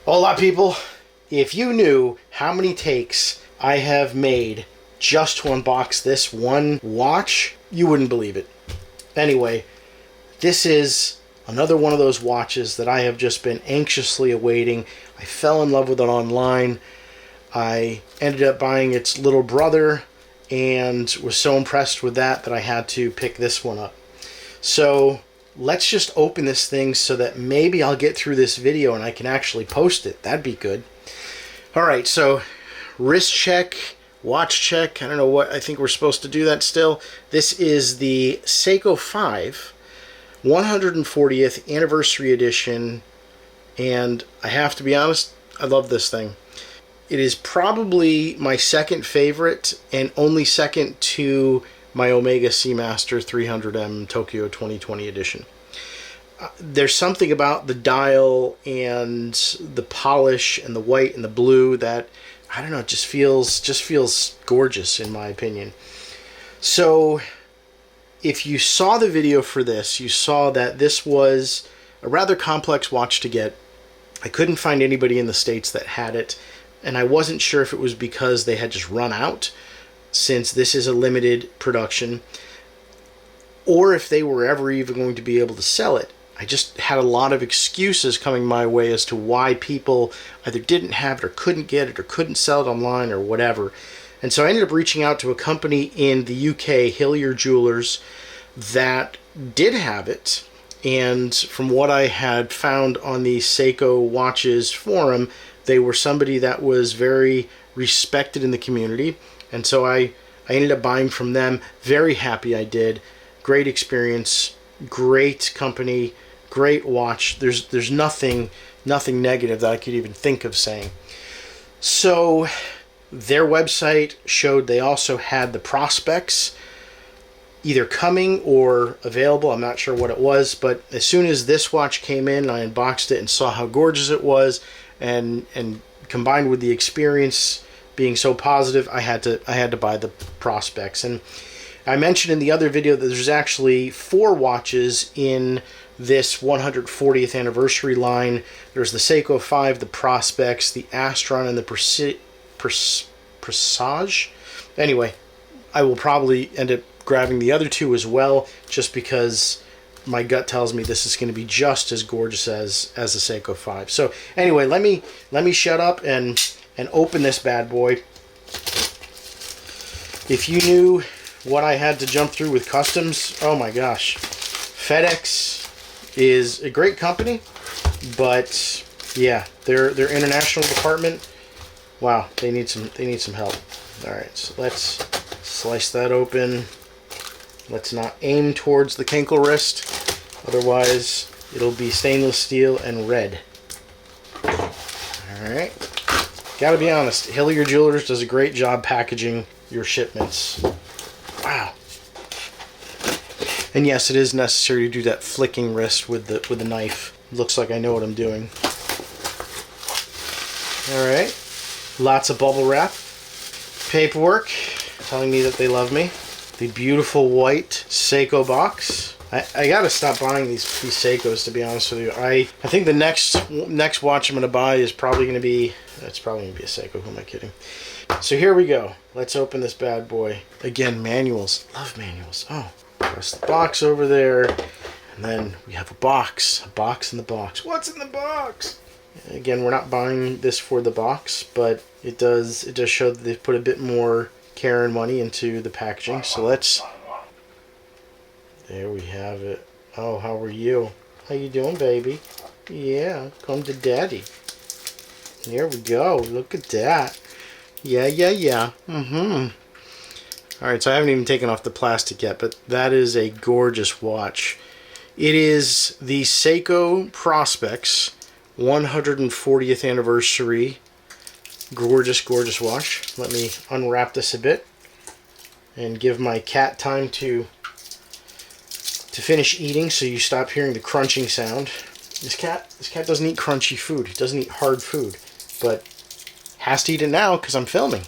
Hola people, if you knew how many takes I have made just to unbox this one watch, you wouldn't believe it. Anyway, this is another one of those watches that I have just been anxiously awaiting. I fell in love with it online. I ended up buying its little brother and was so impressed with that I had to pick this one up. So let's just open this thing so that maybe I'll get through this video and I can actually post it. That'd be good. Alright, so wrist check, watch check. I don't know what, I think we're supposed to do that still. This is the Seiko 5 140th Anniversary Edition, and I have to be honest, I love this thing. It is probably my second favorite and only second to my Omega Seamaster 300M Tokyo 2020 edition. There's something about the dial and the polish and the white and the blue that, I don't know, it just feels gorgeous in my opinion. So if you saw the video for this, you saw that this was a rather complex watch to get. I couldn't find anybody in the States that had it, and I wasn't sure if it was because they had just run out, since this is a limited production, or if they were ever even going to be able to sell it. I just had a lot of excuses coming my way as to why people either didn't have it or couldn't get it or couldn't sell it online or whatever. And so I ended up reaching out to a company in the UK, Hillier Jewelers, that did have it. And from what I had found on the Seiko Watches forum, they were somebody that was very respected in the community. And so I ended up buying from them. Very happy I did. Great experience, great company, great watch. There's nothing negative that I could even think of saying. So their website showed they also had the Prospex either coming or available. I'm not sure what it was, but as soon as this watch came in, I unboxed it and saw how gorgeous it was, and combined with the experience being so positive, I had to buy the Prospex. And I mentioned in the other video that there's actually 4 watches in this 140th anniversary line. There's the Seiko 5, the Prospex, the Astron, and the Presage. Anyway, I will probably end up grabbing the other 2 as well, just because my gut tells me this is going to be just as gorgeous as the Seiko 5. So anyway, let me shut up and open this bad boy. If you knew what I had to jump through with customs, oh my gosh. FedEx is a great company, but yeah, their international department, wow, they need some help. All right, so let's slice that open. Let's not aim towards the kinkle wrist, otherwise it'll be stainless steel and red. All right. Gotta be honest, Hillier Jewelers does a great job packaging your shipments. Wow. And yes, it is necessary to do that flicking wrist with the knife. Looks like I know what I'm doing. Alright. Lots of bubble wrap. Paperwork telling me that they love me. The beautiful white Seiko box. I gotta stop buying these Seikos, to be honest with you. I think the next watch I'm gonna buy is probably gonna be, it's probably gonna be a Seiko. Who am I kidding? So here we go. Let's open this bad boy. Again, manuals. Love manuals. Oh, press the box over there, and then we have a box. A box in the box. What's in the box? Again, we're not buying this for the box, but it does show that they've put a bit more care and money into the packaging. So let's. There we have it. Oh, how are you? How you doing, baby? Yeah, come to daddy. There we go. Look at that. Yeah. Alright, so I haven't even taken off the plastic yet, but that is a gorgeous watch. It is the Seiko Prospex 140th anniversary. Gorgeous, gorgeous watch. Let me unwrap this a bit and give my cat time to finish eating, so you stop hearing the crunching sound. This cat doesn't eat crunchy food. He doesn't eat hard food, but has to eat it now because I'm filming.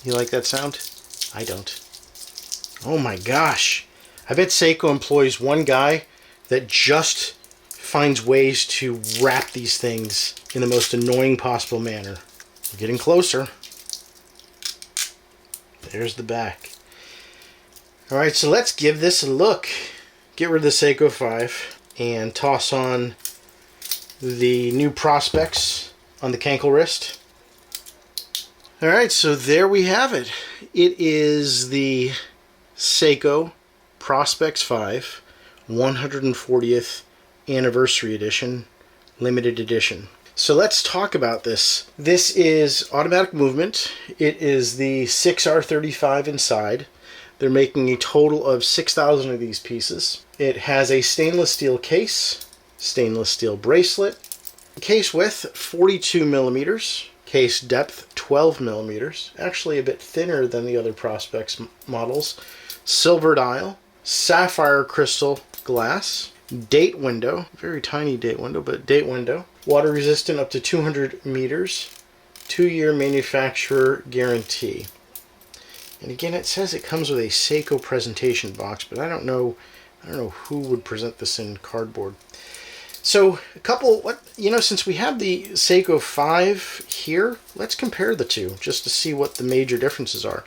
You like that sound? I don't. Oh my gosh. I bet Seiko employs one guy that just finds ways to wrap these things in the most annoying possible manner. We're getting closer. There's the back. Alright, so let's give this a look. Get rid of the Seiko 5 and toss on the new Prospex on the cankle wrist. Alright, so there we have it. It is the Seiko Prospex 5 140th Anniversary Edition, Limited Edition. So let's talk about this. This is automatic movement. It is the 6R35 inside. They're making a total of 6,000 of these pieces. It has a stainless steel case, stainless steel bracelet, case width 42 millimeters, case depth 12 millimeters, actually a bit thinner than the other Prospex models, silver dial, sapphire crystal glass, date window, very tiny date window, but date window, water resistant up to 200 meters, 2-year manufacturer guarantee. And again, it says it comes with a Seiko presentation box, but I don't know who would present this in cardboard. So a couple, since we have the Seiko 5 here, let's compare the two just to see what the major differences are.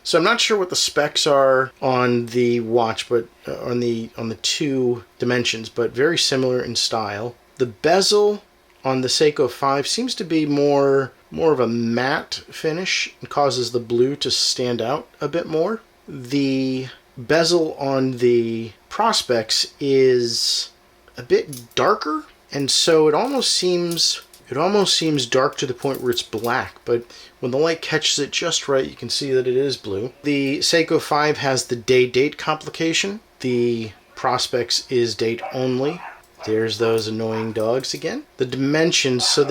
So I'm not sure what the specs are on the watch, but on the two dimensions, but very similar in style. The bezel on the Seiko 5 seems to be more of a matte finish and causes the blue to stand out a bit more. The bezel on the Prospex is a bit darker, and so it almost seems dark to the point where it's black, but when the light catches it just right, you can see that it is blue. The Seiko 5 has the day-date complication. The Prospex is date only. There's those annoying dogs again. The dimensions, so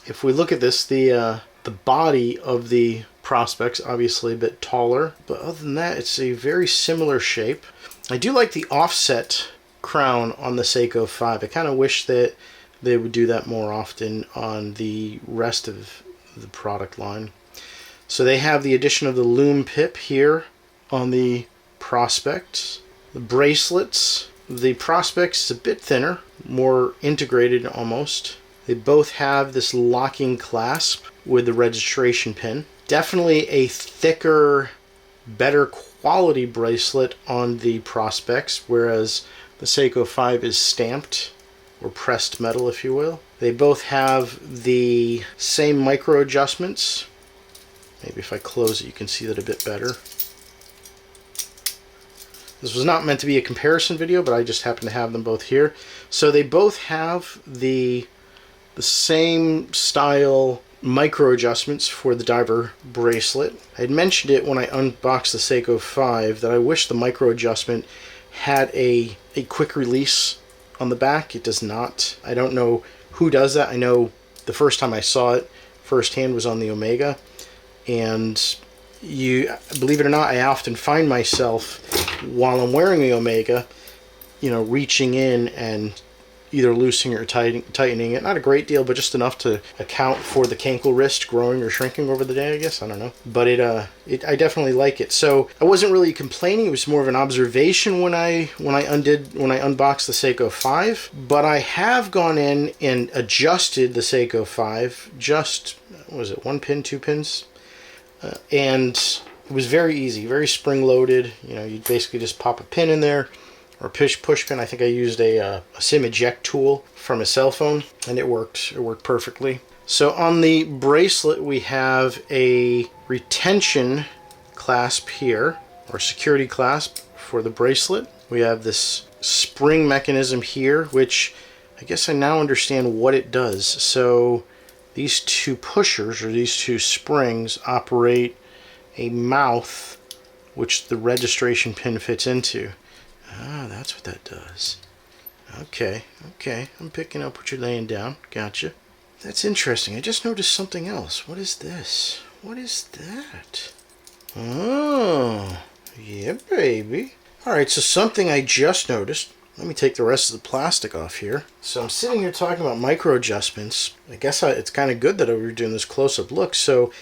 if we look at this, the body of the Prospex obviously a bit taller, but other than that, it's a very similar shape. I do like the offset crown on the Seiko 5. I kind of wish that they would do that more often on the rest of the product line. So they have the addition of the loom pip here on the Prospex. The bracelets, the Prospex is a bit thinner, more integrated almost. They both have this locking clasp with the registration pin. Definitely a thicker, better quality bracelet on the Prospex, whereas the Seiko 5 is stamped, or pressed metal if you will. They both have the same micro adjustments. Maybe if I close it you can see that a bit better. This was not meant to be a comparison video, but I just happen to have them both here. So they both have the same style micro adjustments for the diver bracelet. I had mentioned it when I unboxed the Seiko 5 that I wish the micro adjustment had a quick release on the back. It does not. I don't know who does that. I know the first time I saw it firsthand was on the Omega, and believe it or not, I often find myself while I'm wearing the Omega, reaching in and either loosening or tightening it. Not a great deal, but just enough to account for the cankle wrist growing or shrinking over the day, I guess. I don't know. But I definitely like it. So I wasn't really complaining. It was more of an observation when I unboxed the Seiko 5. But I have gone in and adjusted the Seiko 5. Just, what was it, 1 pin, 2 pins? And it was very easy, very spring-loaded. You basically just pop a pin in there, or push pin. I think I used a SIM eject tool from a cell phone, and it worked. It worked perfectly. So on the bracelet, we have a retention clasp here, or security clasp for the bracelet. We have this spring mechanism here, which I guess I now understand what it does. So these two pushers, or these two springs, operate a mouth which the registration pin fits into. Ah, that's what that does. Okay, I'm picking up what you're laying down. Gotcha. That's interesting. I just noticed something else. What is this? What is that? Oh, yeah, baby. Alright, so something I just noticed. Let me take the rest of the plastic off here. So I'm sitting here talking about micro adjustments. I guess it's kind of good that we're doing this close-up look. So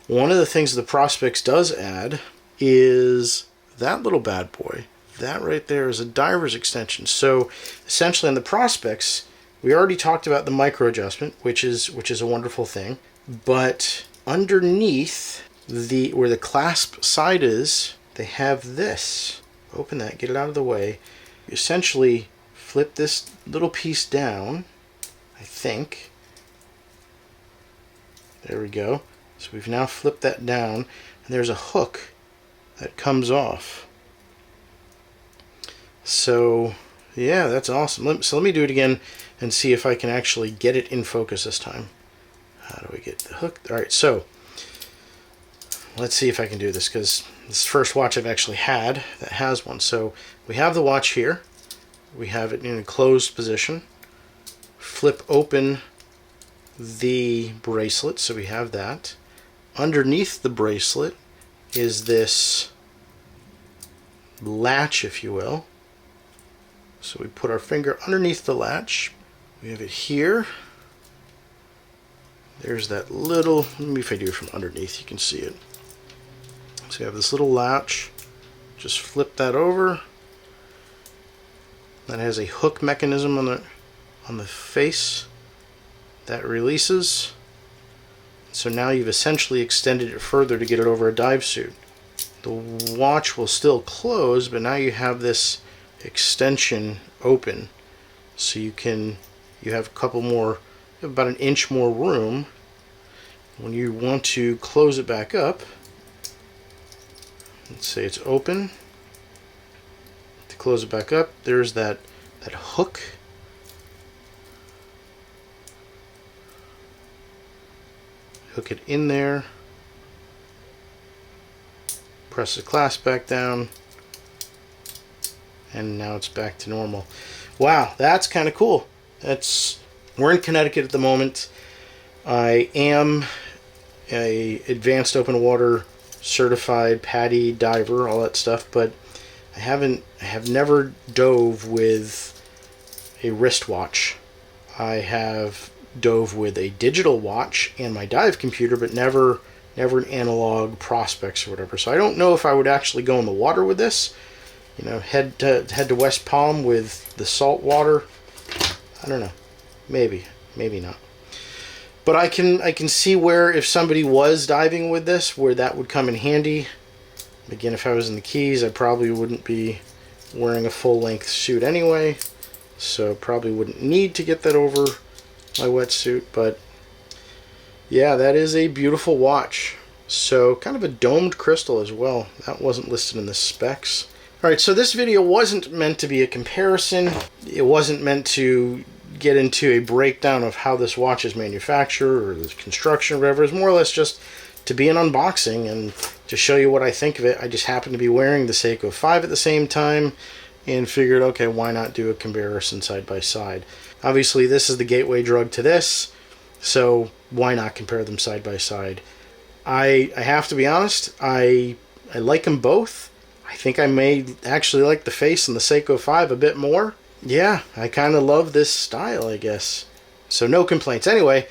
one of the things the Prospex does add is that little bad boy. that right there is a diver's extension. So essentially on the Prospex, we already talked about the micro adjustment, which is a wonderful thing. But underneath where the clasp side is, they have this. Open that, get it out of the way. You essentially flip this little piece down, I think. There we go. So we've now flipped that down, and there's a hook that comes off. So yeah, that's awesome. So let me do it again and see if I can actually get it in focus this time. How do we get the hook? Alright, so let's see if I can do this, because this is the first watch I've actually had that has one. So we have the watch here. We have it in a closed position. Flip open the bracelet, so we have that. Underneath the bracelet is this latch, if you will. So we put our finger underneath the latch. We have it here. There's that little, maybe if I do it from underneath you can see it. So you have this little latch. Just flip that over. That has a hook mechanism on the face that releases. So now you've essentially extended it further to get it over a dive suit. The watch will still close, but now you have this extension open, so you have a couple more, about an inch more room. When you want to close it back up, let's say it's open. To close it back up, there's that hook. Hook it in there. Press the clasp back down. And now it's back to normal. Wow, that's kind of cool. We're in Connecticut at the moment. I am a advanced open water certified PADI diver, all that stuff, but I have never dove with a wristwatch. I have dove with a digital watch and my dive computer, but never an analog Prospex or whatever. So I don't know if I would actually go in the water with this. You know, head to West Palm with the salt water. I don't know. Maybe not. But I can see where, if somebody was diving with this, where that would come in handy. Again, if I was in the Keys, I probably wouldn't be wearing a full-length suit anyway, so probably wouldn't need to get that over my wetsuit. But yeah, that is a beautiful watch. So kind of a domed crystal as well. That wasn't listed in the specs. Alright, so this video wasn't meant to be a comparison. It wasn't meant to get into a breakdown of how this watch is manufactured or the construction or whatever. It's more or less just to be an unboxing and to show you what I think of it. I just happen to be wearing the Seiko 5 at the same time and figured, okay, why not do a comparison side by side? Obviously, this is the gateway drug to this, so why not compare them side by side? I have to be honest, I like them both. I think I may actually like the face and the Seiko 5 a bit more. Yeah, I kind of love this style, I guess. So no complaints. Anyway,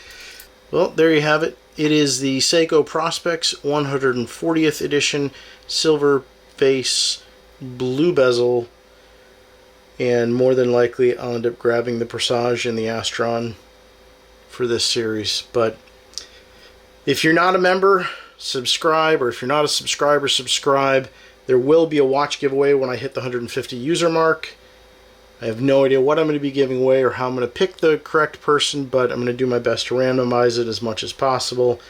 well, there you have it. It is the Seiko Prospex 140th edition, silver face, blue bezel, and more than likely I'll end up grabbing the Presage and the Astron for this series. But if you're not a member, subscribe, or if you're not a subscriber, subscribe. There will be a watch giveaway when I hit the 150 user mark. I have no idea what I'm going to be giving away or how I'm going to pick the correct person, but I'm going to do my best to randomize it as much as possible.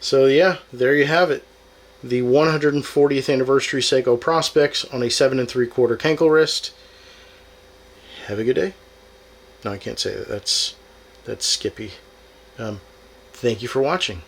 So yeah, there you have it. The 140th anniversary Seiko Prospex on a 7 3/4 Kenkel wrist. Have a good day. No, I can't say that. That's Skippy. Thank you for watching.